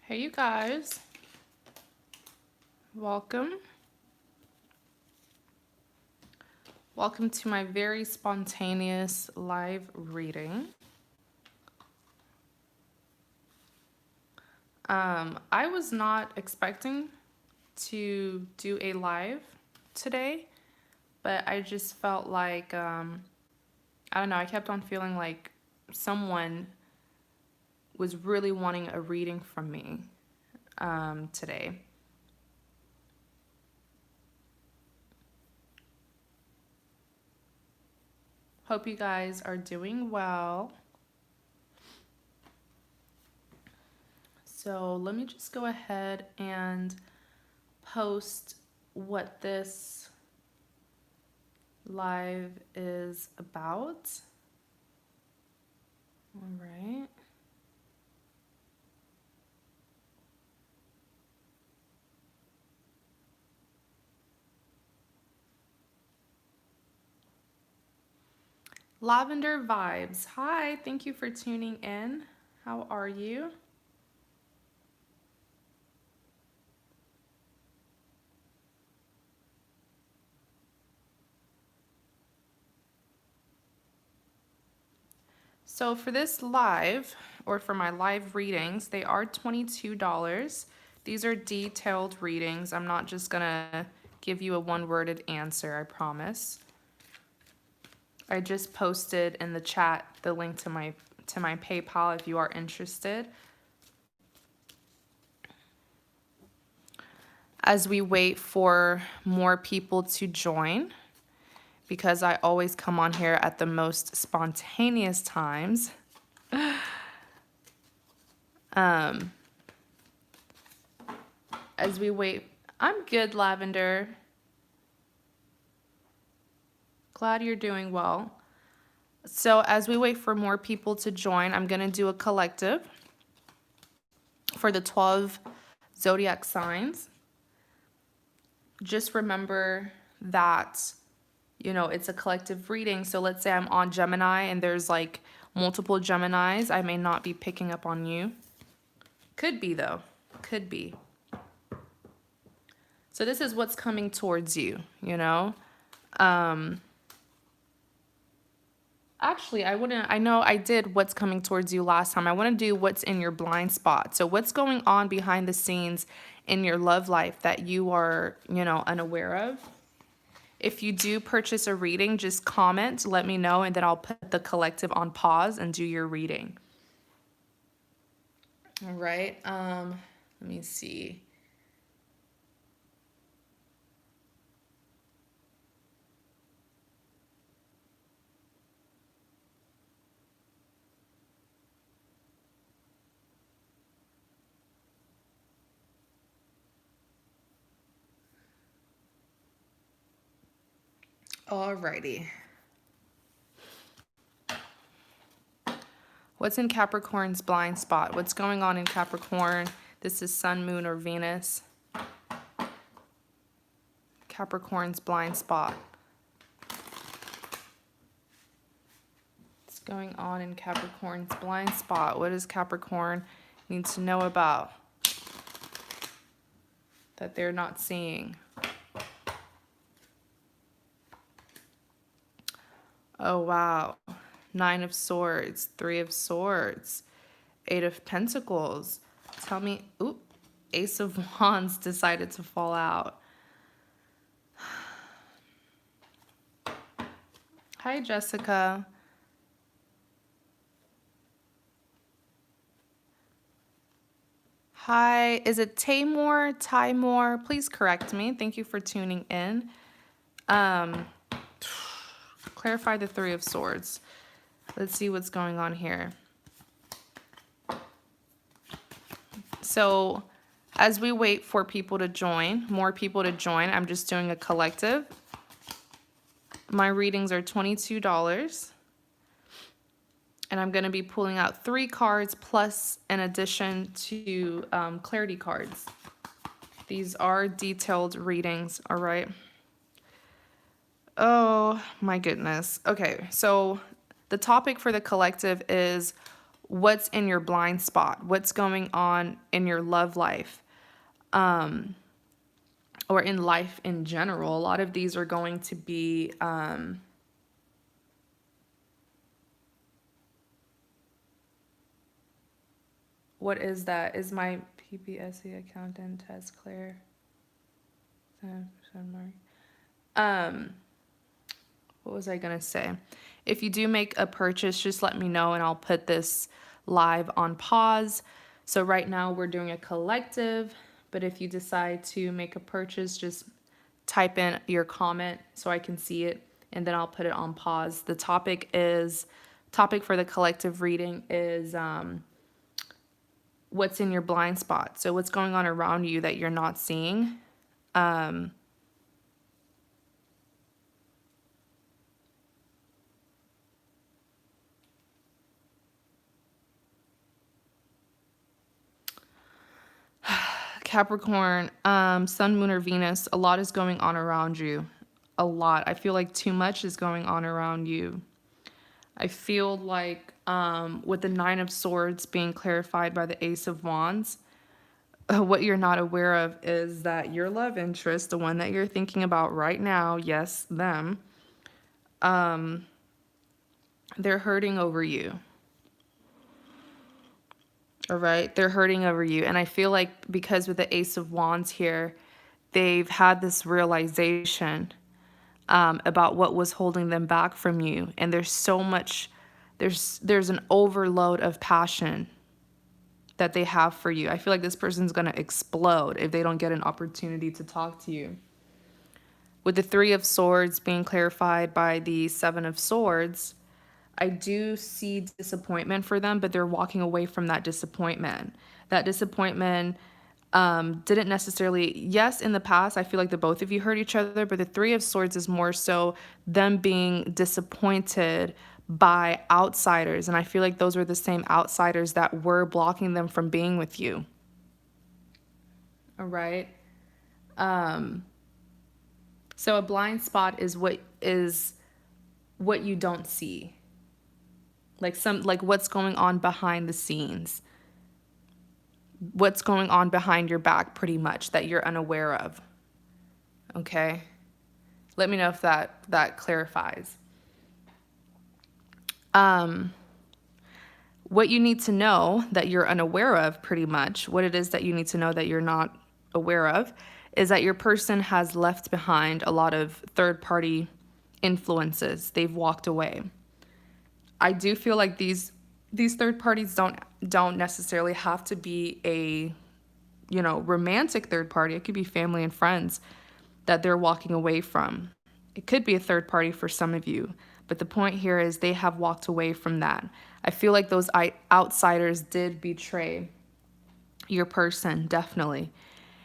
Hey, you guys. Welcome. Welcome to my very spontaneous live reading. I was not expecting to do a live today, but I just felt like, I don't know, I kept on feeling like someone was really wanting a reading from me today. Hope you guys are doing well. So let me just go ahead and post what this live is about. All right. Lavender Vibes. Hi, thank you for tuning in. How are you? So for this live, or for my live readings, they are $22. These are detailed readings. I'm not just gonna give you a one-worded answer, I promise. I just posted in the chat the link to my PayPal if you are interested. As we wait for more people to join, because I always come on here at the most spontaneous times. As we wait, I'm good, Lavender. Glad you're doing well. So as we wait for more people to join, I'm going to do a collective for the 12 zodiac signs. Just remember that, you know, it's a collective reading. So let's say I'm on Gemini and there's like multiple Geminis. I may not be picking up on you. Could be though. Could be. So this is what's coming towards you, you know? Actually, I know I did what's coming towards you last time. I want to do what's in your blind spot. So what's going on behind the scenes in your love life that you are, you know, unaware of? If you do purchase a reading, just comment, let me know, and then I'll put the collective on pause and do your reading. All right. Let me see. Alrighty. What's in Capricorn's blind spot? What's going on in Capricorn? This is Sun, Moon, or Venus. Capricorn's blind spot. What's going on in Capricorn's blind spot? What does Capricorn need to know about that they're not seeing? Oh, wow. 9 of Swords, 3 of Swords, 8 of Pentacles. Tell me, oop, Ace of Wands decided to fall out. Hi, Jessica. Hi, is it Timor? Please correct me. Thank you for tuning in. Clarify the 3 of Swords. Let's see what's going on here. So as we wait for people to join, more people to join, I'm just doing a collective. My readings are $22. And I'm going to be pulling out 3 cards plus an addition to clarity cards. These are detailed readings, all right? Oh my goodness. Okay, so the topic for the collective is, what's in your blind spot, what's going on in your love life, or in life in general. A lot of these are going to be what is that? Is my PPSC accountant test clear? What was I gonna say? If you do make a purchase, just let me know and I'll put this live on pause. So right now we're doing a collective, but if you decide to make a purchase, just type in your comment so I can see it, and then I'll put it on pause. The topic for the collective reading is what's in your blind spot. So what's going on around you that you're not seeing. Capricorn, Sun, Moon, or Venus, a lot is going on around you. A lot. I feel like too much is going on around you. I feel like with the Nine of Swords being clarified by the Ace of Wands, what you're not aware of is that your love interest, the one that you're thinking about right now, yes, them, they're hurting over you. All right, they're hurting over you. And I feel like because with the Ace of Wands here, they've had this realization about what was holding them back from you. And there's so much, there's an overload of passion that they have for you. I feel like this person's going to explode if they don't get an opportunity to talk to you. With the Three of Swords being clarified by the Seven of Swords, I do see disappointment for them, but they're walking away from that disappointment. That disappointment didn't necessarily, yes, in the past, I feel like the both of you hurt each other, but the Three of Swords is more so them being disappointed by outsiders. And I feel like those were the same outsiders that were blocking them from being with you. All right. So a blind spot is what you don't see. Like what's going on behind the scenes. What's going on behind your back, pretty much, that you're unaware of. Okay? Let me know if that clarifies. What you need to know that you're unaware of, pretty much, what it is that you need to know that you're not aware of, is that your person has left behind a lot of third-party influences. They've walked away. I do feel like these third parties don't necessarily have to be a, romantic third party. It could be family and friends that they're walking away from. It could be a third party for some of you, but the point here is they have walked away from that. I feel like those outsiders did betray your person, definitely.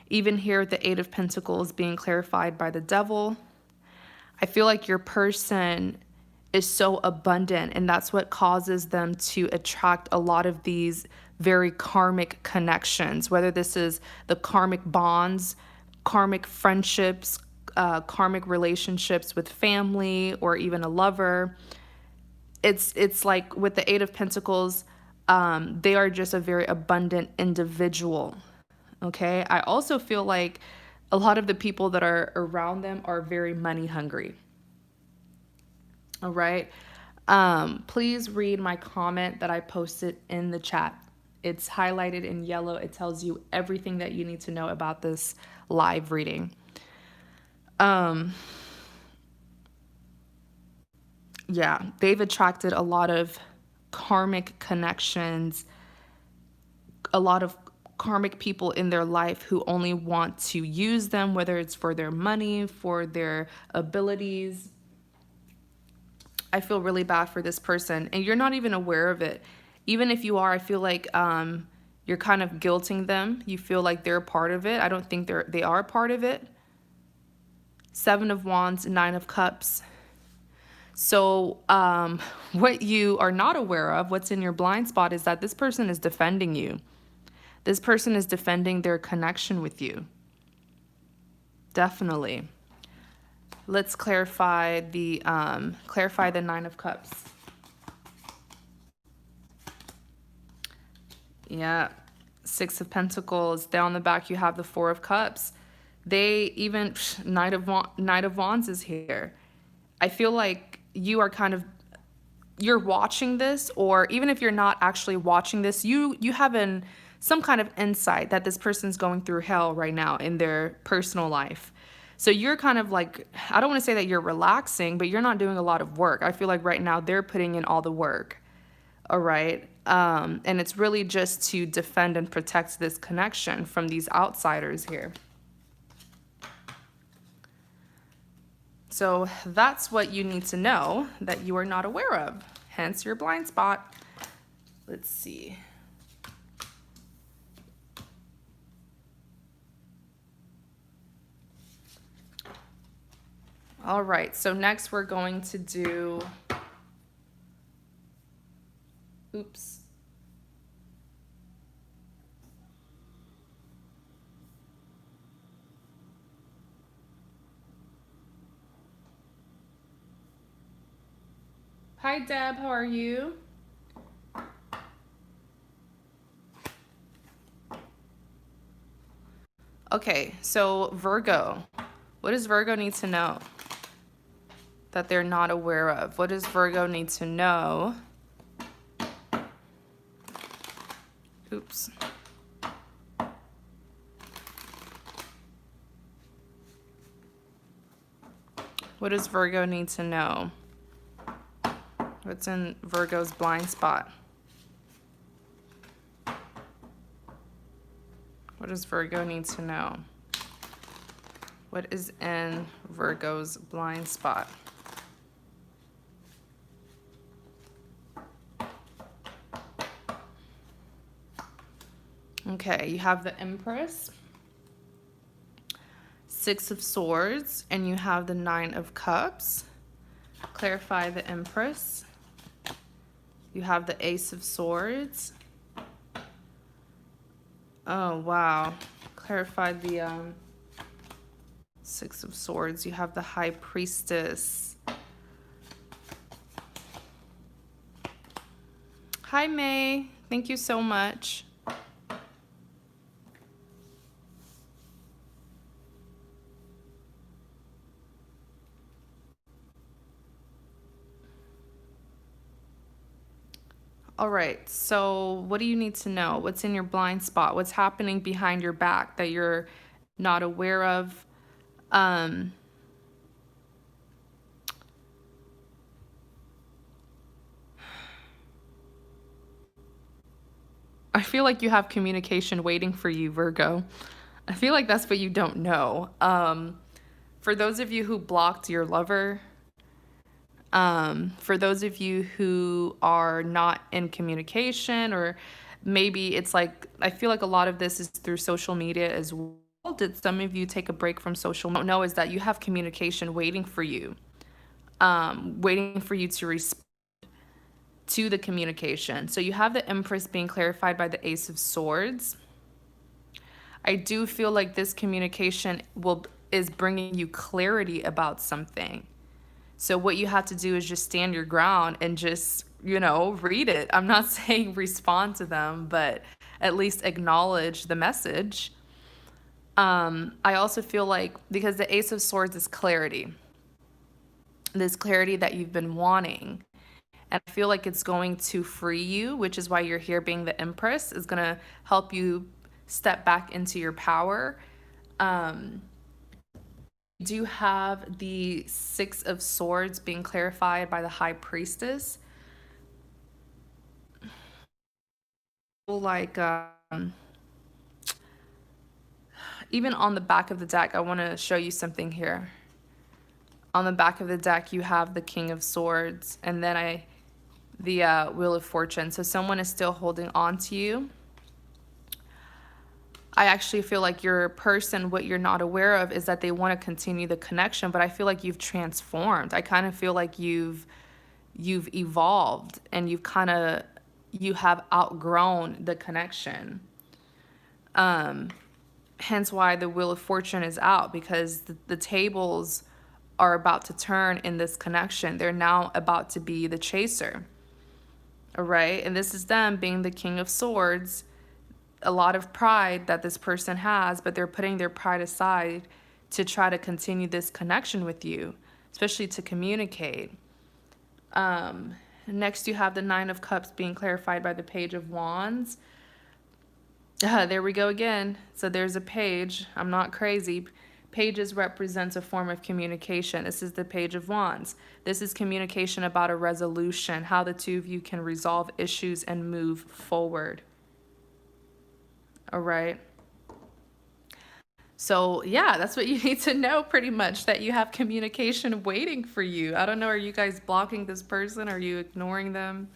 Even here, the Eight of Pentacles being clarified by the Devil, I feel like your person is so abundant, and that's what causes them to attract a lot of these very karmic connections, whether this is the karmic bonds, karmic friendships, karmic relationships with family, or even a lover. It's like with the Eight of Pentacles, they are just a very abundant individual. Okay, I also feel like a lot of the people that are around them are very money hungry. All right. Please read my comment that I posted in the chat. It's highlighted in yellow. It tells you everything that you need to know about this live reading. Yeah, they've attracted a lot of karmic connections, a lot of karmic people in their life who only want to use them, whether it's for their money, for their abilities. I feel really bad for this person, and you're not even aware of it. Even if you are, I feel like you're kind of guilting them. You feel like they're a part of it. I don't think they are a part of it. Seven of Wands, Nine of Cups. So what you are not aware of, what's in your blind spot, is that this person is defending you. This person is defending their connection with you. Definitely. Let's clarify the Nine of Cups. Yeah. Six of Pentacles. Down the back, you have the Four of Cups. They even, Knight of Wands is here. I feel like you are kind of, you're watching this, or even if you're not actually watching this, you have some kind of insight that this person's going through hell right now in their personal life. So you're kind of like, I don't want to say that you're relaxing, but you're not doing a lot of work. I feel like right now they're putting in all the work. All right. And it's really just to defend and protect this connection from these outsiders here. So that's what you need to know that you are not aware of, hence your blind spot. Let's see. All right, so next we're going to do, oops. Hi, Deb, how are you? Okay, so Virgo, what does Virgo need to know that they're not aware of? What does Virgo need to know? Oops. What does Virgo need to know? What's in Virgo's blind spot? What does Virgo need to know? What is in Virgo's blind spot? Okay, you have the Empress, Six of Swords, and you have the Nine of Cups. Clarify the Empress. You have the Ace of Swords. Oh, wow. Clarify the Six of Swords. You have the High Priestess. Hi, May. Thank you so much. All right, so what do you need to know? What's in your blind spot? What's happening behind your back that you're not aware of? I feel like you have communication waiting for you, Virgo. I feel like that's what you don't know. For those of you who blocked your lover, for those of you who are not in communication, or maybe it's like, I feel like a lot of this is through social media as well. Did some of you take a break from social media? What I don't know is that you have communication waiting for you, to respond to the communication. So you have the Empress being clarified by the Ace of Swords. I do feel like this communication is bringing you clarity about something. So what you have to do is just stand your ground and just, read it. I'm not saying respond to them, but at least acknowledge the message. I also feel like, because the Ace of Swords is clarity, this clarity that you've been wanting. And I feel like it's going to free you, which is why you're here being the Empress, is going to help you step back into your power. You do have the Six of Swords being clarified by the High Priestess. Like, even on the back of the deck, I want to show you something here. On the back of the deck, you have the King of Swords, and then the Wheel of Fortune. So someone is still holding on to you. I actually feel like your person, what you're not aware of is that they want to continue the connection, but I feel like you've transformed. I kind of feel like you've evolved, and you have outgrown the connection. Hence why the Wheel of Fortune is out, because the tables are about to turn in this connection. They're now about to be the chaser. All right, and this is them being the King of Swords, a lot of pride that this person has, but they're putting their pride aside to try to continue this connection with you, especially to communicate. Next, you have the Nine of Cups being clarified by the Page of Wands. There we go again. So there's a page. I'm not crazy. Pages represents a form of communication. This is the Page of Wands. This is communication about a resolution, how the two of you can resolve issues and move forward. All right. So yeah, that's what you need to know pretty much, that you have communication waiting for you. I don't know, are you guys blocking this person? Are you ignoring them?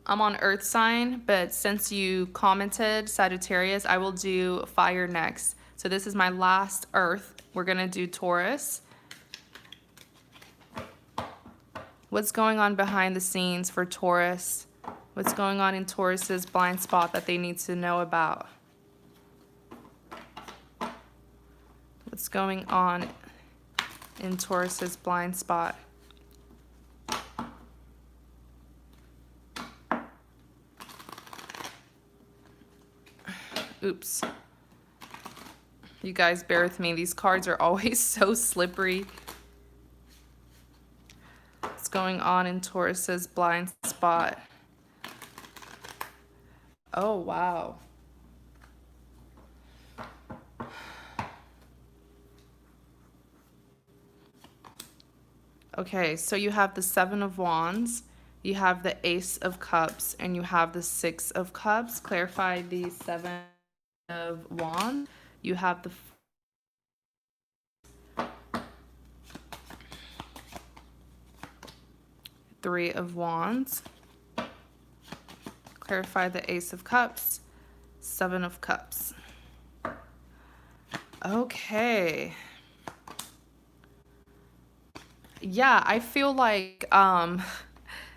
I'm on Earth sign, but since you commented Sagittarius, I will do fire next. So this is my last Earth. We're gonna do Taurus. What's going on behind the scenes for Taurus? What's going on in Taurus's blind spot that they need to know about? What's going on in Taurus's blind spot? Oops. You guys bear with me. These cards are always so slippery. What's going on in Taurus's blind spot? Oh, wow. Okay, so you have the Seven of Wands, you have the Ace of Cups, and you have the Six of Cups. Clarify the Seven of Wands. You have the Three of Wands. Clarify the Ace of Cups, Seven of Cups. Okay. Yeah, I feel like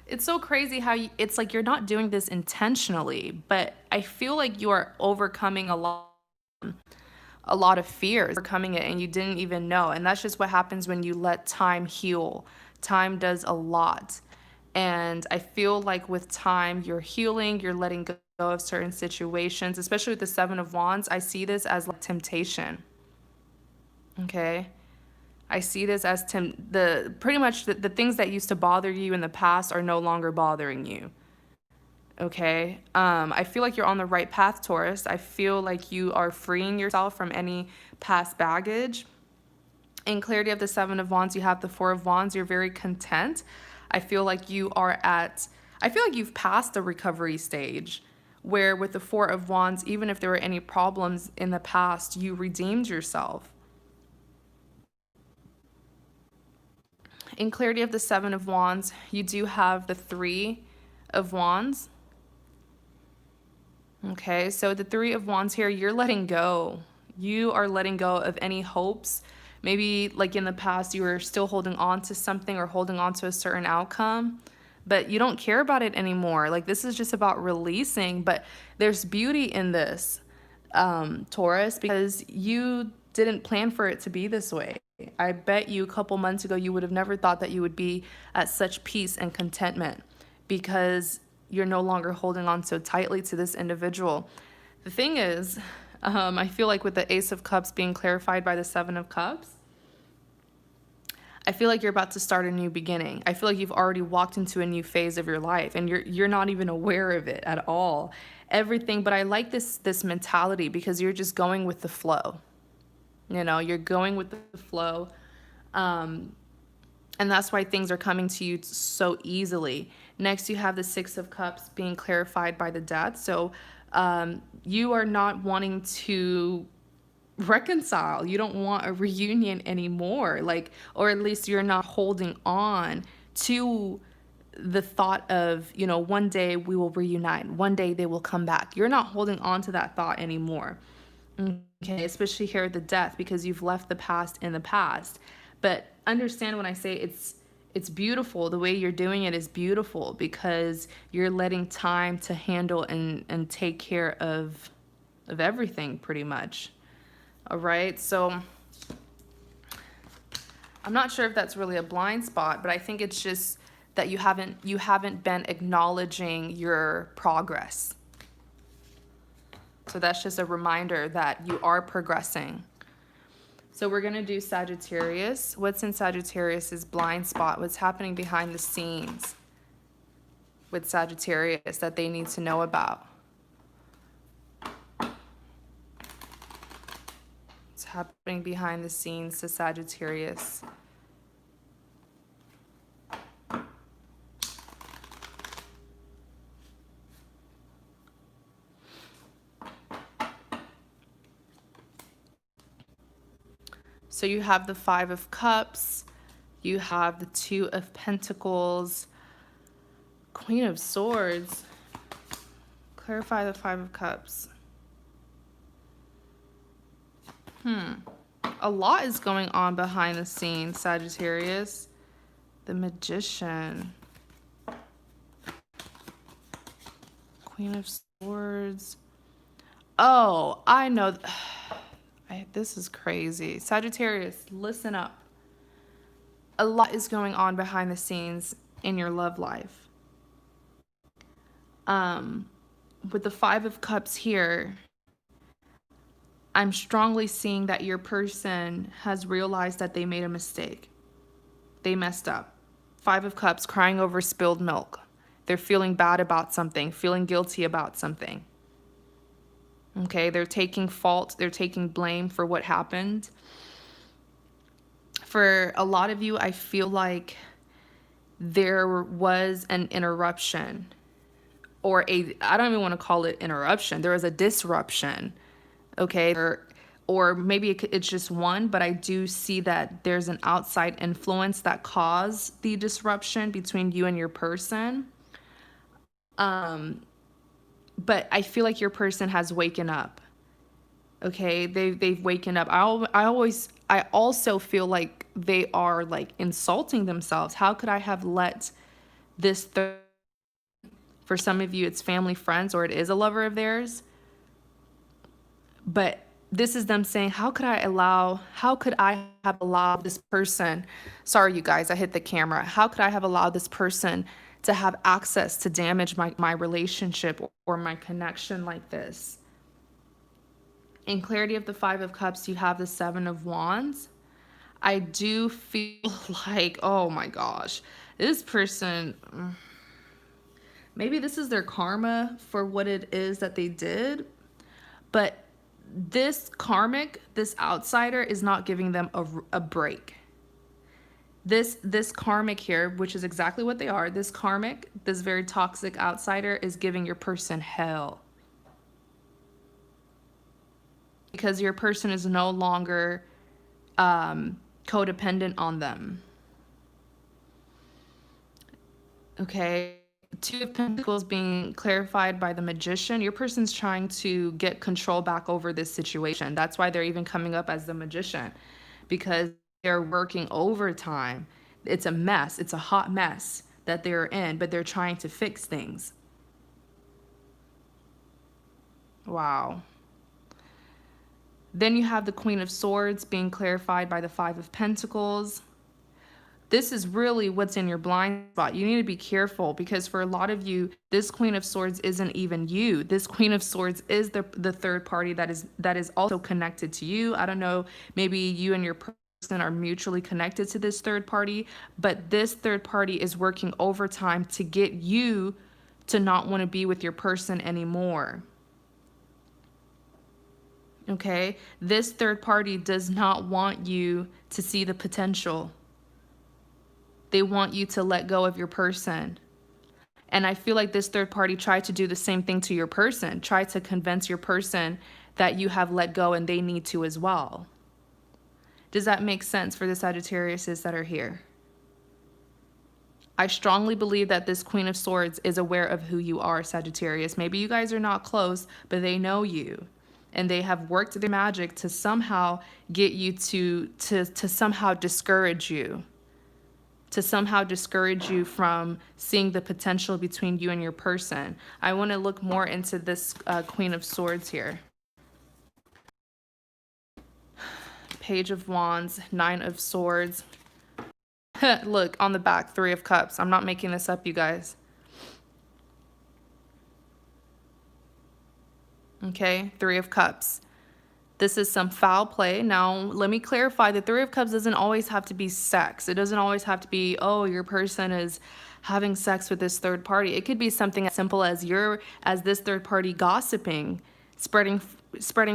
it's so crazy how it's like you're not doing this intentionally, but I feel like you are overcoming a lot of fears, overcoming it, and you didn't even know. And that's just what happens when you let time heal. Time does a lot. And I feel like with time, you're healing, you're letting go of certain situations, especially with the Seven of Wands. I see this as like temptation. Okay. I see this as pretty much the things that used to bother you in the past are no longer bothering you. Okay. I feel like you're on the right path, Taurus. I feel like you are freeing yourself from any past baggage. In clarity of the Seven of Wands, you have the Four of Wands. You're very content. I feel like you've passed the recovery stage, where with the Four of Wands, even if there were any problems in the past, you redeemed yourself. In clarity of the Seven of Wands, you do have the Three of Wands. Okay, so the Three of Wands here, you're letting go. You are letting go of any hopes. Maybe like in the past, you were still holding on to something or holding on to a certain outcome, but you don't care about it anymore. Like this is just about releasing, but there's beauty in this, Taurus, because you didn't plan for it to be this way. I bet you a couple months ago, you would have never thought that you would be at such peace and contentment because you're no longer holding on so tightly to this individual. The thing is, I feel like with the Ace of Cups being clarified by the Seven of Cups, I feel like you're about to start a new beginning. I feel like you've already walked into a new phase of your life and you're not even aware of it at all. Everything, but I like this mentality because you're just going with the flow. You know, you're going with the flow. And that's why things are coming to you so easily. Next, you have the Six of Cups being clarified by the Death. So you are not wanting to reconcile. You don't want a reunion anymore. Like, or at least you're not holding on to the thought of, you know, one day we will reunite. One day they will come back. You're not holding on to that thought anymore. Okay, especially here at the Death, because you've left the past in the past. But understand when I say it's beautiful, the way you're doing it is beautiful because you're letting time to handle and take care of everything pretty much. All right, so I'm not sure if that's really a blind spot, but I think it's just that you haven't been acknowledging your progress. So that's just a reminder that you are progressing. So we're gonna do Sagittarius. What's in Sagittarius is blind spot. What's happening behind the scenes with Sagittarius that they need to know about. What's happening behind the scenes to Sagittarius. So you have the Five of Cups, you have the Two of Pentacles, Queen of Swords. Clarify the Five of Cups. A lot is going on behind the scenes, Sagittarius. The Magician. Queen of Swords. Oh, I know. This is crazy. Sagittarius, listen up. A lot is going on behind the scenes in your love life. With the Five of Cups here, I'm strongly seeing that your person has realized that they made a mistake. They messed up. Five of Cups, crying over spilled milk. They're feeling bad about something, feeling guilty about something. Okay, they're taking fault, they're taking blame for what happened. For a lot of you, I feel like there was an interruption, or I don't even want to call it interruption. There was a disruption, okay? Or maybe it's just one, but I do see that there's an outside influence that caused the disruption between you and your person. But I feel like your person has waken up. Okay, they've waken up. I also feel like they are like insulting themselves. How could I have let this for some of you it's family, friends, or it is a lover of theirs. But this is them saying, how could I have allowed this person, sorry you guys, I hit the camera. How could I have allowed this person to have access to damage my relationship or my connection like this? In clarity of the Five of Cups, you have the Seven of Wands. I do feel like, oh my gosh, this person, maybe this is their karma for what it is that they did, but this karmic, this outsider is not giving them a break. This karmic here, which is exactly what they are, this karmic, this very toxic outsider is giving your person hell. Because your person is no longer codependent on them. Okay. Two of Pentacles being clarified by the Magician. Your person's trying to get control back over this situation. That's why they're even coming up as the Magician, because they're working overtime. It's a mess. It's a hot mess that they're in, but they're trying to fix things. Wow. Then you have the Queen of Swords being clarified by the Five of Pentacles. This is really what's in your blind spot. You need to be careful, because for a lot of you, this Queen of Swords isn't even you. This Queen of Swords is the third party that is also connected to you. I don't know, maybe you and your person are mutually connected to this third party, but this third party is working overtime to get you to not want to be with your person anymore. Okay? This third party does not want you to see the potential. They want you to let go of your person. And I feel like this third party tried to do the same thing to your person, tried to convince your person that you have let go and they need to as well. Does that make sense for the Sagittariuses that are here? I strongly believe that this Queen of Swords is aware of who you are, Sagittarius. Maybe you guys are not close, but they know you. And they have worked their magic to somehow get you to somehow discourage you. To somehow discourage you from seeing the potential between you and your person. I want to look more into this Queen of Swords here. Page of Wands, Nine of Swords. Look, on the back, 3 of Cups. I'm not making this up, you guys. Okay, 3 of Cups. This is some foul play. Now, let me clarify, the 3 of Cups doesn't always have to be sex. It doesn't always have to be, oh, your person is having sex with this third party. It could be something as simple as this third party gossiping, spreading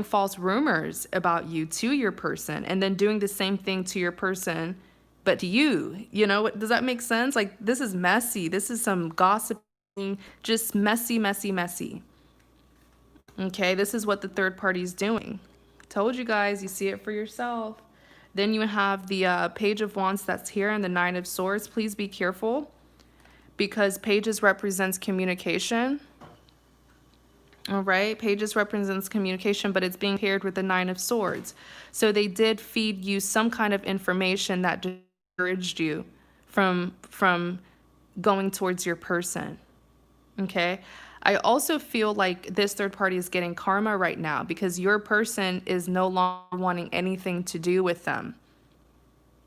false rumors about you to your person, and then doing the same thing to your person, but to you. You know, does that make sense? Like, this is messy. This is some gossiping, just messy, messy, messy. Okay, this is what the third party is doing. Told you guys, you see it for yourself. Then you have the Page of Wands that's here and the 9 of Swords. Please be careful because Pages represents communication. All right, Pages represents communication, but it's being paired with the 9 of Swords. So they did feed you some kind of information that discouraged you from going towards your person. Okay. I also feel like this third party is getting karma right now because your person is no longer wanting anything to do with them.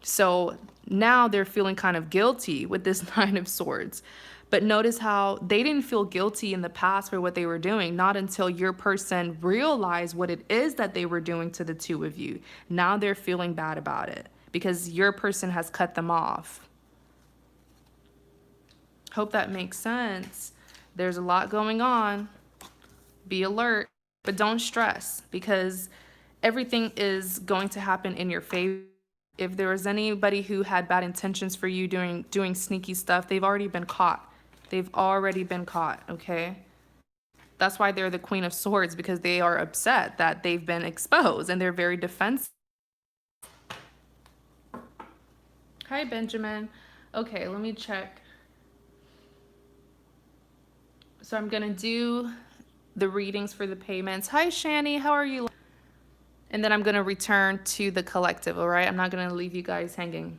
So now they're feeling kind of guilty with this 9 of Swords. But notice how they didn't feel guilty in the past for what they were doing, not until your person realized what it is that they were doing to the 2 of you. Now they're feeling bad about it because your person has cut them off. Hope that makes sense. There's a lot going on. Be alert, but don't stress because everything is going to happen in your favor. If there was anybody who had bad intentions for you doing sneaky stuff, they've already been caught. They've already been caught, okay? That's why they're the Queen of Swords, because they are upset that they've been exposed and they're very defensive. Hi, Benjamin. Okay, let me check. So I'm gonna do the readings for the payments. Hi, Shani, how are you? And then I'm gonna return to the collective, all right? I'm not gonna leave you guys hanging.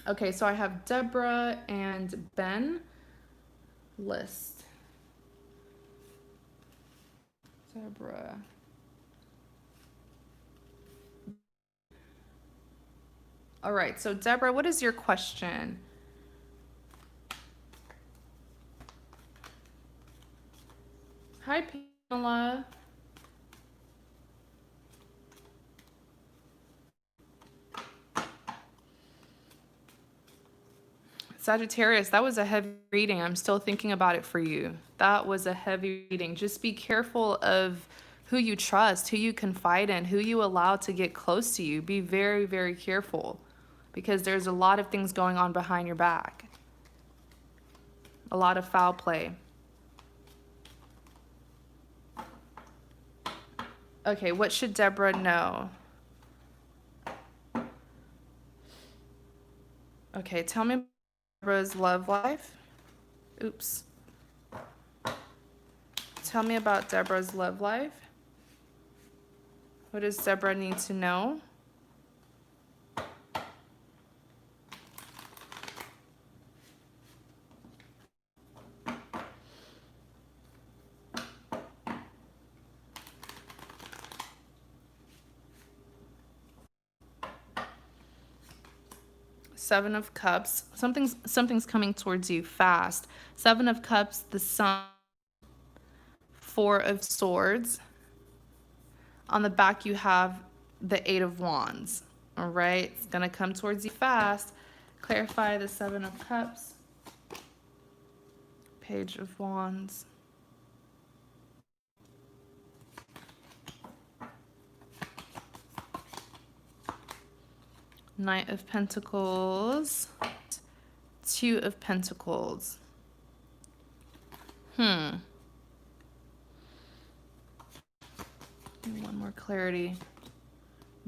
Okay, so I have Deborah and Ben list. Deborah. All right, so Deborah, what is your question? Hi, Pamela. Sagittarius, that was a heavy reading. I'm still thinking about it for you. That was a heavy reading. Just be careful of who you trust, who you confide in, who you allow to get close to you. Be very, very careful because there's a lot of things going on behind your back. A lot of foul play. Okay, what should Deborah know? Okay, tell me about Deborah's love life. Oops. Tell me about Deborah's love life. What does Deborah need to know? Seven of Cups. Something's coming towards you fast. 7 of Cups, the Sun. 4 of Swords. On the back, you have the 8 of Wands. All right, it's gonna come towards you fast. Clarify the 7 of Cups. Page of Wands. Knight of Pentacles. 2 of Pentacles. One more clarity.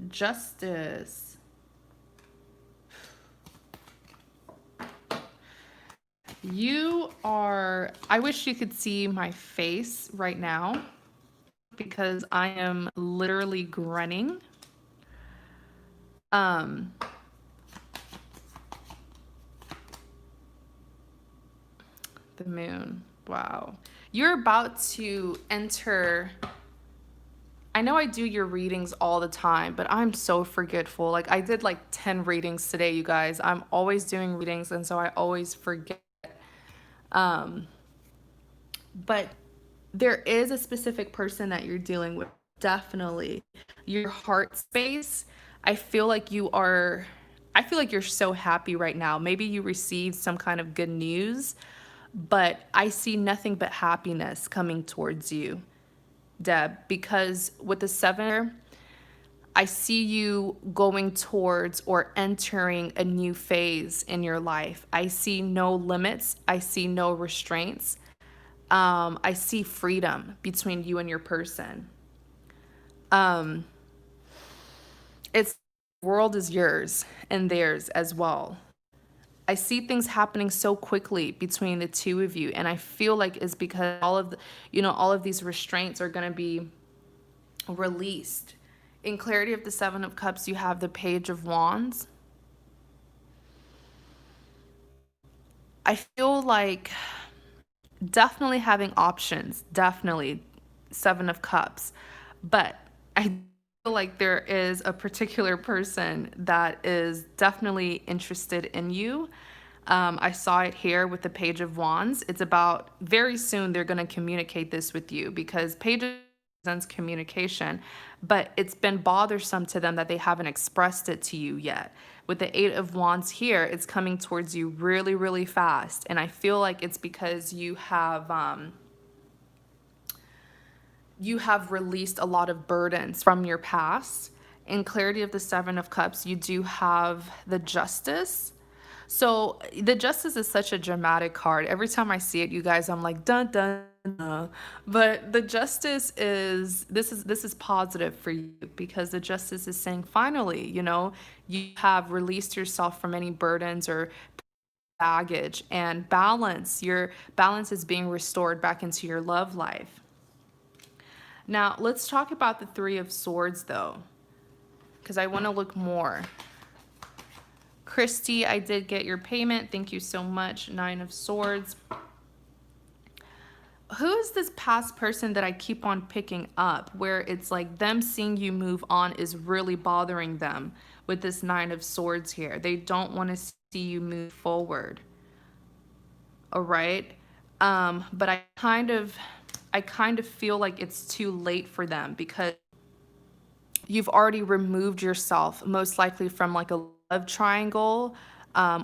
Justice. You are, I wish you could see my face right now because I am literally grinning. The Moon. Wow. You're about to enter. I know I do your readings all the time, but I'm so forgetful. Like I did like 10 readings today, you guys. I'm always doing readings, and so I always forget. Um, but there is a specific person that you're dealing with. Definitely. Your heart space. I feel like you are, I feel like you're so happy right now. Maybe you received some kind of good news, but I see nothing but happiness coming towards you, Deb, because with the seven, I see you going towards or entering a new phase in your life. I see no limits. I see no restraints. I see freedom between you and your person. Um, it's the world is yours and theirs as well. I see things happening so quickly between the two of you, and I feel like it's because all of these restraints are going to be released. In clarity of the Seven of Cups, you have the Page of Wands. I feel like definitely having options, definitely Seven of Cups, but I feel like there is a particular person that is definitely interested in you. I saw it here with the Page of Wands. It's about very soon they're going to communicate this with you, because Page represents communication, but it's been bothersome to them that they haven't expressed it to you yet. With the Eight of Wands here, it's coming towards you really, really fast. And I feel like it's because you have released a lot of burdens from your past. In clarity of the Seven of Cups, you do have the Justice. So the Justice is such a dramatic card. Every time I see it, you guys, I'm like, dun dun dun. But the Justice is this is positive for you, because the Justice is saying finally, you have released yourself from any burdens or baggage, and your balance is being restored back into your love life. Now, let's talk about the Three of Swords though, because I want to look more. Christy, I did get your payment. Thank you so much. Nine of Swords. Who is this past person that I keep on picking up, where it's like them seeing you move on is really bothering them with this Nine of Swords here? They don't want to see you move forward. All right. But I kind of feel like it's too late for them, because you've already removed yourself most likely from like a love triangle,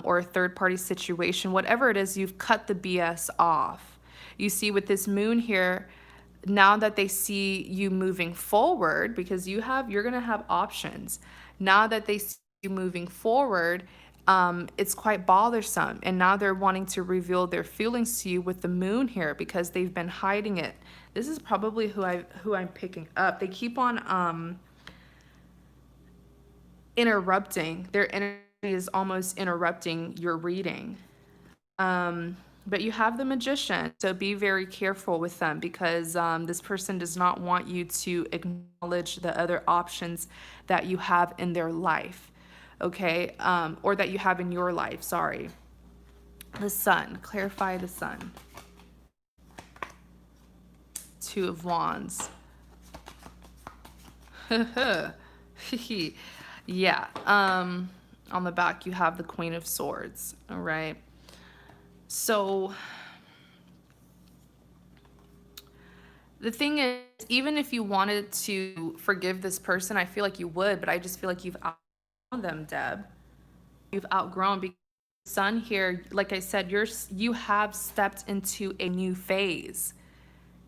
or a third party situation. Whatever it is, you've cut the BS off. You see, with this moon here, now that they see you moving forward, because you're going to have options. Now that they see you moving forward, it's quite bothersome. And now they're wanting to reveal their feelings to you with the moon here, because they've been hiding it. This is probably who I'm picking up. They keep on interrupting. Their energy is almost interrupting your reading. But you have the Magician, so be very careful with them, because this person does not want you to acknowledge the other options that you have in their life, okay? Or that you have in your life, sorry. The Sun, clarify the Sun. Two of Wands. Yeah, on the back you have the Queen of Swords, all right? So the thing is, even if you wanted to forgive this person, I feel like you would, but I just feel like you've outgrown them, Deb. You've outgrown, because the Sun here, like I said, you have stepped into a new phase.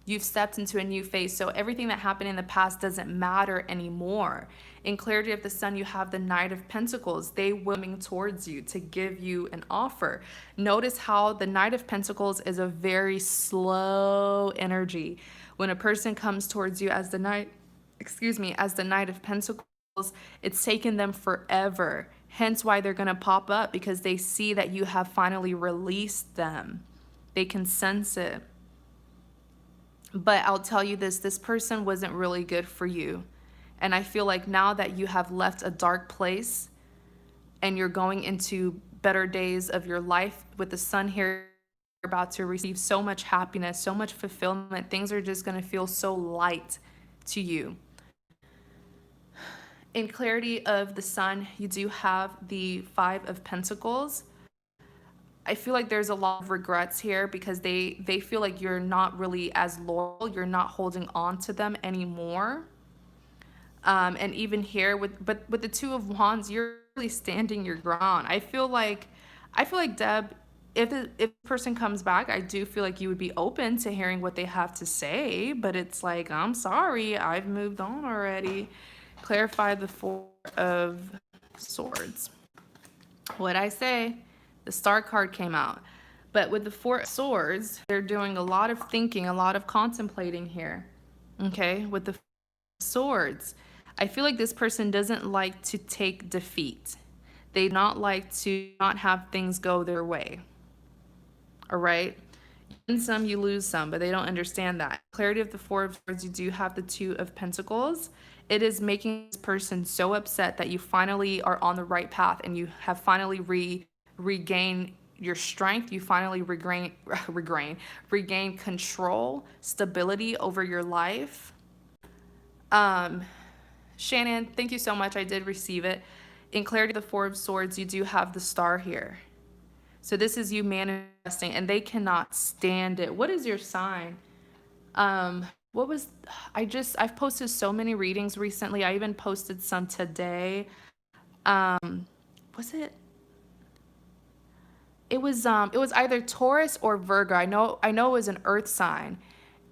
You've stepped into a new phase. So everything that happened in the past doesn't matter anymore. In clarity of the Sun, you have the Knight of Pentacles. They will coming towards you to give you an offer. Notice how the Knight of Pentacles is a very slow energy. When a person comes towards you as the Knight of Pentacles, it's taken them forever. Hence why they're going to pop up, because they see that you have finally released them. They can sense it. But I'll tell you this person wasn't really good for you. And I feel like now that you have left a dark place and you're going into better days of your life with the Sun here, you're about to receive so much happiness, so much fulfillment. Things are just going to feel so light to you. In clarity of the sun, you do have the Five of Pentacles. I feel like there's a lot of regrets here because they feel like you're not really as loyal. You're not holding on to them anymore. And even here with the Two of Wands, you're really standing your ground. I feel like Deb, if the person comes back, I do feel like you would be open to hearing what they have to say, but it's like, I'm sorry, I've moved on already. Clarify the Four of Swords. What'd I say? The Star card came out. But with the Four of Swords, they're doing a lot of thinking, a lot of contemplating here. Okay, with the Swords, I feel like this person doesn't like to take defeat. They not like to not have things go their way. All right? You win some, you lose some, but they don't understand that. Clarity of the Four of Swords, you do have the Two of Pentacles. It is making this person so upset that you finally are on the right path and you have finally regained your strength. You finally regain control, stability over your life. Shannon, thank you so much. I did receive it. In clarity of the Four of Swords, you do have the Star here. So this is you manifesting, and they cannot stand it. What is your sign? I've posted so many readings recently. I even posted some today. Was it? It was either Taurus or Virgo. I know it was an earth sign.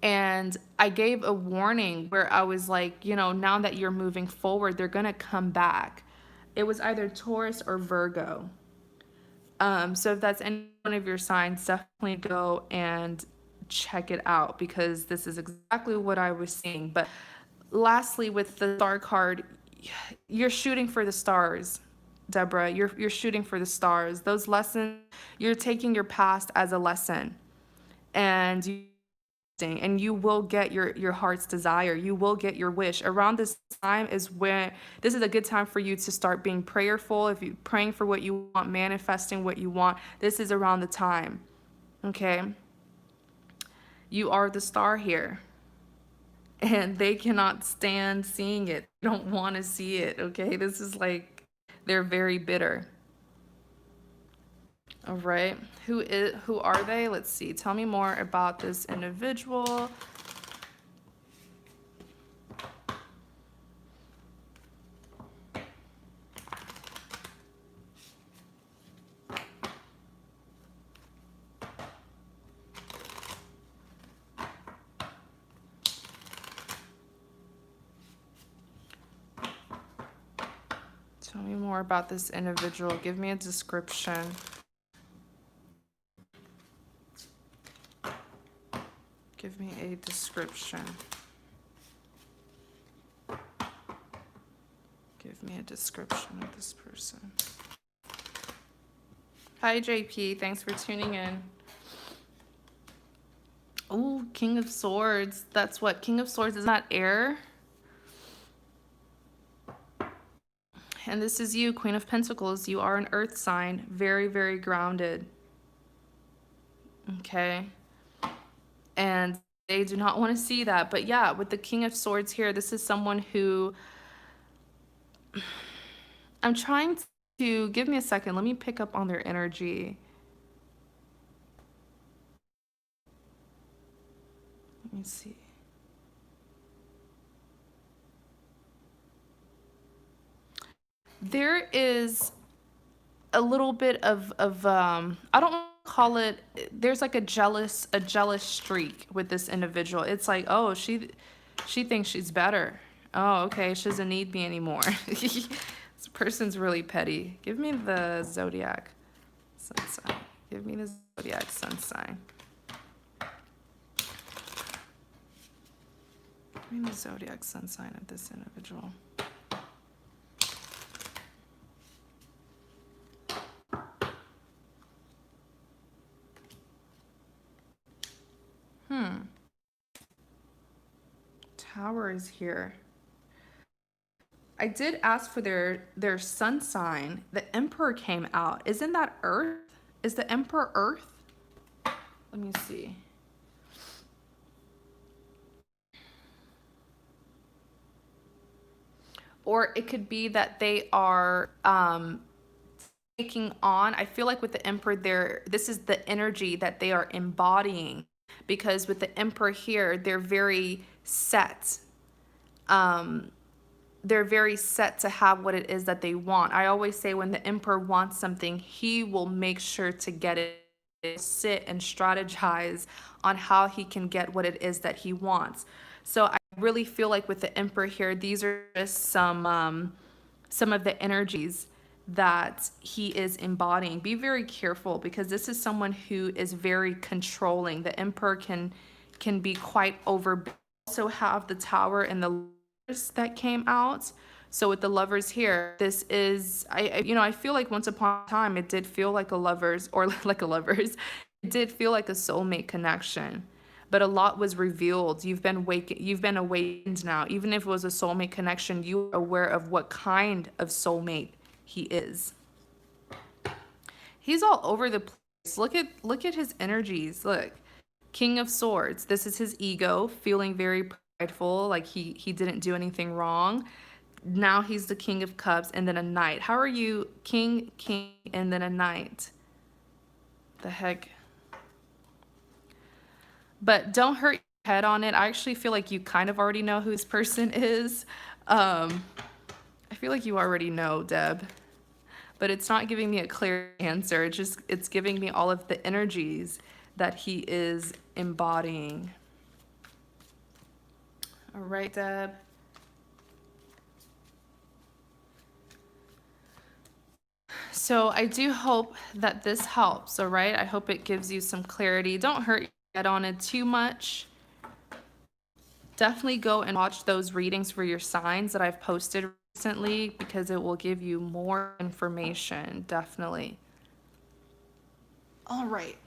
And I gave a warning where I was like, now that you're moving forward, they're going to come back. It was either Taurus or Virgo. So if that's any one of your signs, definitely go and check it out because this is exactly what I was seeing. But lastly, with the Star card, you're shooting for the stars, Deborah. You're shooting for the stars. Those lessons, you're taking your past as a lesson, and you will get your heart's desire. You will get your wish. Around this time is when this is a good time for you to start being prayerful. If you're praying for what you want, manifesting what you want, this is around the time. Okay? You are the star here. And they cannot stand seeing it. They don't want to see it. Okay? This is like they're very bitter. All right. Who are they? Let's see. Tell me more about this individual. Tell me more about this individual. Give me a description. Give me a description. Give me a description of this person. Hi, JP. Thanks for tuning in. Oh, King of Swords. That's what? King of Swords, isn't that air? And this is you, Queen of Pentacles. You are an earth sign. Very, very grounded. Okay. And they do not want to see that. But yeah, with the King of Swords here, this is someone who... I'm trying to... Give me a second. Let me pick up on their energy. Let me see. There is a little bit of I don't call it, there's like a jealous streak with this individual. It's like, oh, she thinks she's better. Oh, okay, she doesn't need me anymore. This person's really petty. Give me the zodiac sun sign. Give me the zodiac sun sign. Give me the zodiac sun sign of this individual. Tower is here. I did ask for their sun sign. The Emperor came out. Isn't that Earth? Is the Emperor Earth? Let me see. or it could be that they are taking on. I feel like with the Emperor there, this is the energy that they are embodying, because with the Emperor here, they're very set. They're very set to have what it is that they want. I always say when the Emperor wants something, he will make sure to get it. Sit and strategize on how he can get what it is that he wants. So I really feel like with the Emperor here, these are just some of the energies that he is embodying. Be very careful, because this is someone who is very controlling. The Emperor can be quite over. Also have the Tower and the Lovers that came out. So with the Lovers here, this is I feel like once upon a time it did feel like a lovers, or like a lovers. It did feel like a soulmate connection. But a lot was revealed. You've been awakened now. Even if it was a soulmate connection, you are aware of what kind of soulmate he is. He's all over the place. Look at his energies. Look. King of Swords. This is his ego, feeling very prideful, like he didn't do anything wrong. Now he's the King of Cups, and then a Knight. How are you? King, and then a Knight. The heck? But don't hurt your head on it. I actually feel like you kind of already know who this person is. I feel like you already know, Deb. But it's not giving me a clear answer. It's giving me all of the energies that he is embodying. All right, Deb. So I do hope that this helps, all right? I hope it gives you some clarity. Don't hurt your head on it too much. Definitely go and watch those readings for your signs that I've posted recently, because it will give you more information, definitely. All right.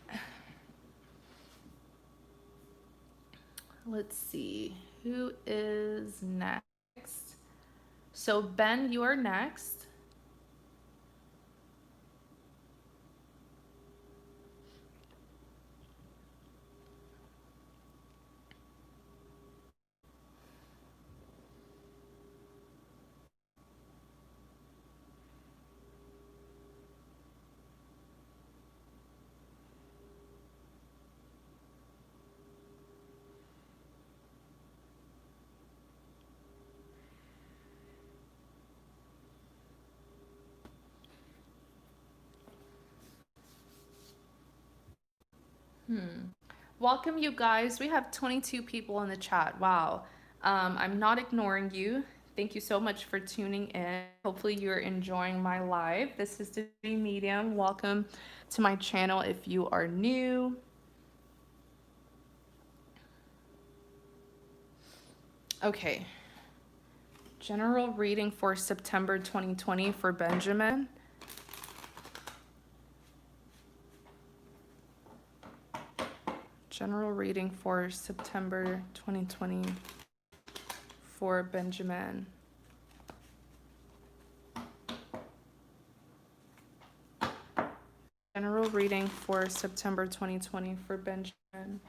Let's see. Who is next? So Ben, you are next. Welcome, you guys. We have 22 people in the chat. Wow. I'm not ignoring you. Thank you so much for tuning in. Hopefully you're enjoying my live. This is Divinity Medium. Welcome to my channel if you are new. Okay. General reading for September 2020 for Benjamin. General reading for September 2020 for Benjamin. General reading for September 2020 for Benjamin.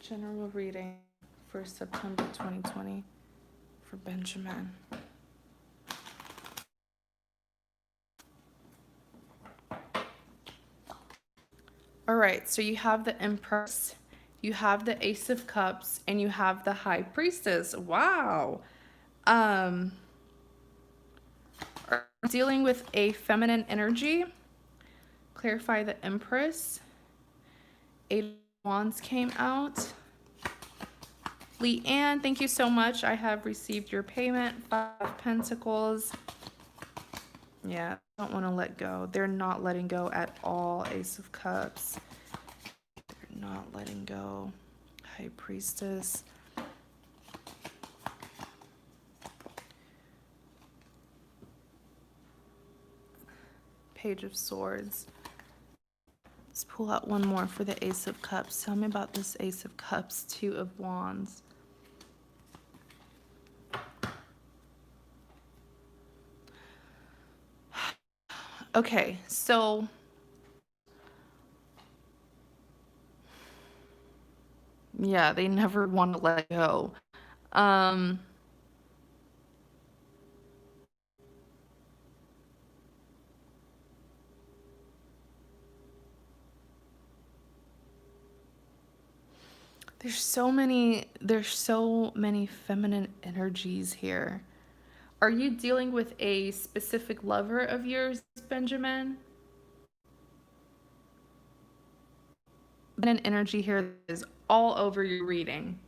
General reading for September 2020 for Benjamin. All right, so you have the Empress, you have the Ace of Cups, and you have the High Priestess. Wow. Are dealing with a feminine energy. Clarify the Empress. Eight of Wands came out. Leanne, thank you so much. I have received your payment. Five of Pentacles. Yeah, don't want to let go. They're not letting go at all. Ace of Cups. They're not letting go. High Priestess. Page of Swords. Let's pull out one more for the Ace of Cups. Tell me about this Ace of Cups. Two of Wands. Okay, so Yeah, they never want to let go. Um, there's so many feminine energies here. Are you dealing with a specific lover of yours, Benjamin? Feminine energy here is all over your reading.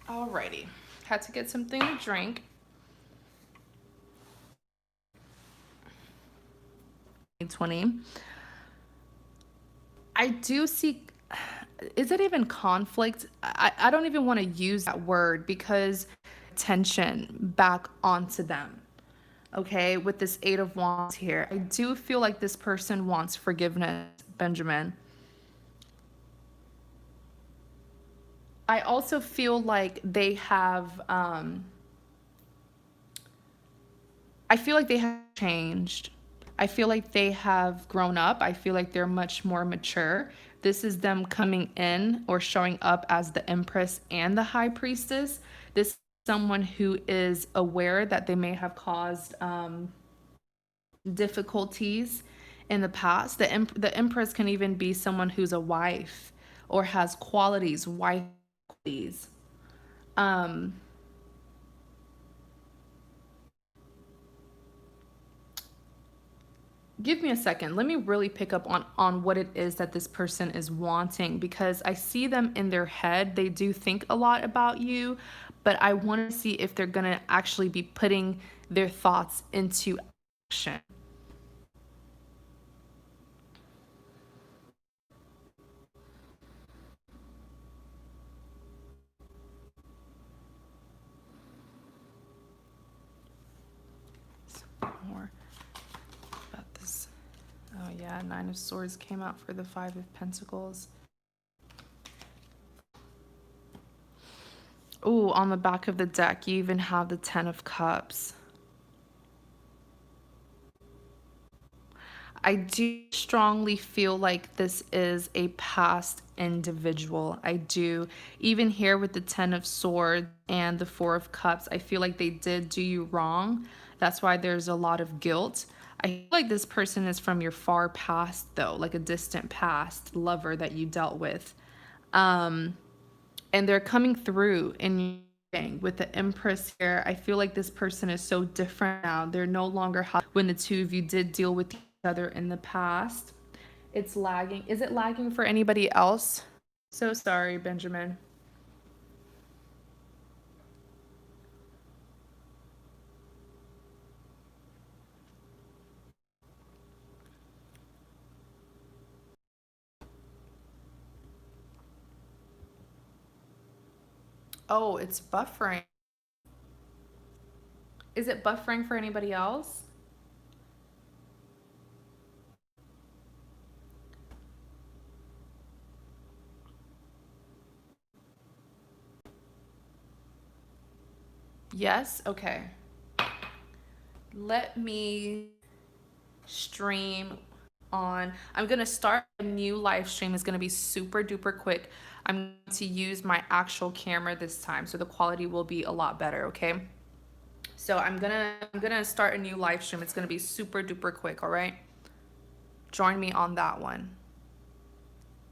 Alrighty. Had to get something to drink. 20. I do see, is it even conflict? I don't even want to use that word because tension back onto them. Okay, with this Eight of Wands here, I do feel like this person wants forgiveness, Benjamin. I also feel like they have, I feel like they have changed. I feel like they have grown up. I feel like they're much more mature. This is them coming in or showing up as the Empress and the High Priestess. This is someone who is aware that they may have caused difficulties in the past. The Empress can even be someone who's a wife or has qualities, wife qualities. Um, Give me a second. Let me really pick up on what it is that this person is wanting, because I see them in their head. They do think a lot about you, but I want to see if they're going to actually be putting their thoughts into action. Some more about this. Oh yeah, Nine of Swords came out for the Five of Pentacles. Ooh, on the back of the deck, you even have the Ten of Cups. I do strongly feel like this is a past individual. I do. Even here with the Ten of Swords and the Four of Cups, I feel like they did do you wrong. That's why there's a lot of guilt. I feel like this person is from your far past, though, like a distant past lover that you dealt with. And they're coming through in with the Empress here. I feel like this person is so different now. They're no longer when the two of you did deal with each other in the past. It's lagging. Is it lagging for anybody else? So sorry, Benjamin. Oh, it's buffering. Is it buffering for anybody else? Yes? Okay. Let me stream on. I'm going to start a new live stream. It's going to be super duper quick. I'm going to use my actual camera this time, so the quality will be a lot better, okay? So I'm gonna start a new live stream. It's gonna be super duper quick, all right? Join me on that one.